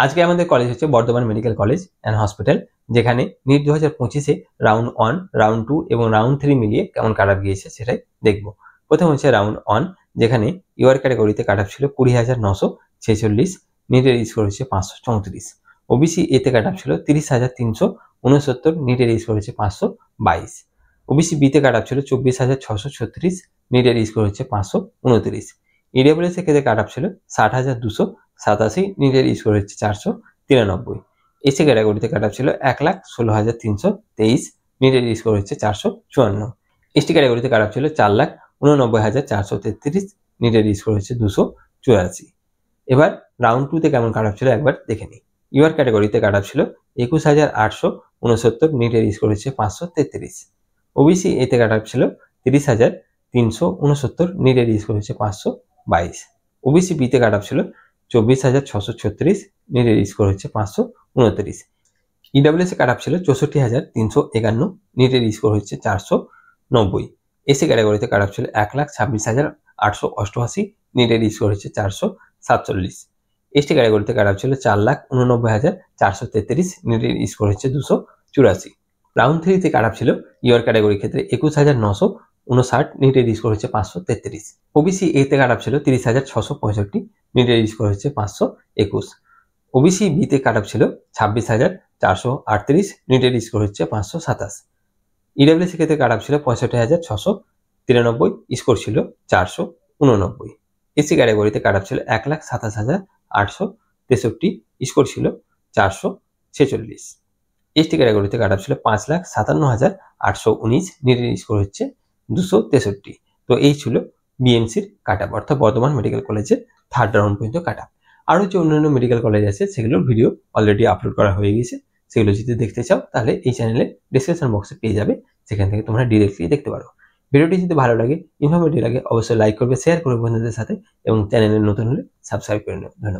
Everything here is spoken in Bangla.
আজকে আমাদের কলেজ হচ্ছে Bardhaman medical college and hospital, যেখানে নিট 2025-এ রাউন্ড 1, রাউন্ড 2 এবং রাউন্ড 3 মিলিয়ে কেমন কাট অফ গিয়েছে সেটাই দেখব। প্রথম হচ্ছে রাউন্ড 1, যেখানে ইউআর ক্যাটাগরিতে কাট অফ ছিল 20,946, নিটের স্কোর হচ্ছে 534। ওবিসি এতে কাট অফ ছিল 30,369, নিটের স্কোর হচ্ছে 522। ওবিসি বিতে কাট অফ ছিল 24,636, নিটের স্কোর হচ্ছে 529। ইডব্লিউএস এর ক্ষেত্রে কাট অফ ছিল 60,287, নিটের স্কোর হচ্ছে 493। এসি ক্যাটাগরিতে কাট অফ ছিল 1,16,323, নিটের স্কোর হচ্ছে 454। এসটি ক্যাটাগরিতে কাট অফ ছিল 4,89,433, নিটের স্কোর হচ্ছে 284। এবার রাউন্ড 2 তে কেমন কাট অফ ছিল একবার দেখে নিই। ইউআর ক্যাটাগরিতে কাট অফ ছিল 21,869, নিটের স্কোর হচ্ছে 533। ওবিসি এতে কাট অফ ছিল 30,369, নিটের স্কোর হচ্ছে 522। ওবিসি বিতে কাট অফ ছিল 24,636, নিটের স্কোর হচ্ছে 529। ইডব্লিউএস কাট অফ ছিল 64,351, নিটের স্কোর হচ্ছে 490। এসি ক্যাটাগরিতে কাট অফ ছিল 1,26,888, নিটের স্কোর হচ্ছে 447। এসটি ক্যাটাগরিতে কাট অফ ছিল 4,89,433, নিটের স্কোর হচ্ছে 284। রাউন্ড 3 তে কাট অফ ছিল ইউআর ক্যাটাগরির ক্ষেত্রে 21,959, নিটের স্কোর হচ্ছে 533। ওবিসি এতে কাট অফ ছিল 30,665, নিটের স্কোর হচ্ছে 521। ওবিসি বিতে কাট অফ ছিল 26,438, নিটের স্কোর হচ্ছে 527। ইডব্লিউএস ক্ষেত্রে কাট অফ ছিল 65,693, স্কোর ছিল 489। এসি ক্যাটাগরিতে কাট অফ ছিল 1,27,863, স্কোর ছিল 446। এসটি ক্যাটাগরিতে কাট অফ ছিল 5,57,819, নিটের স্কোর হচ্ছে 263। তো এই ছিল বিএমসির কাট অফ, অর্থাৎ বর্ধমান মেডিকেল কলেজের থার্ড রাউন্ড পর্যন্ত কাট অফ। আরও যে অন্যান্য মেডিকেল কলেজ আছে সেগুলোর ভিডিও অলরেডি আপলোড করা হয়ে গেছে, সেগুলো যদি দেখতে চাও তাহলে এই চ্যানেলে ডিসক্রিপশন বক্সে পেয়ে যাবে, সেখান থেকে তোমরা ডিরেক্টলি দেখতে পারো। ভিডিওটি যদি ভালো লাগে, ইনফরমেটিভ লাগে, অবশ্যই লাইক করবে, শেয়ার করবে বন্ধুদের সাথে এবং চ্যানেলে নতুন হলে সাবস্ক্রাইব করে নেবে। ধন্যবাদ।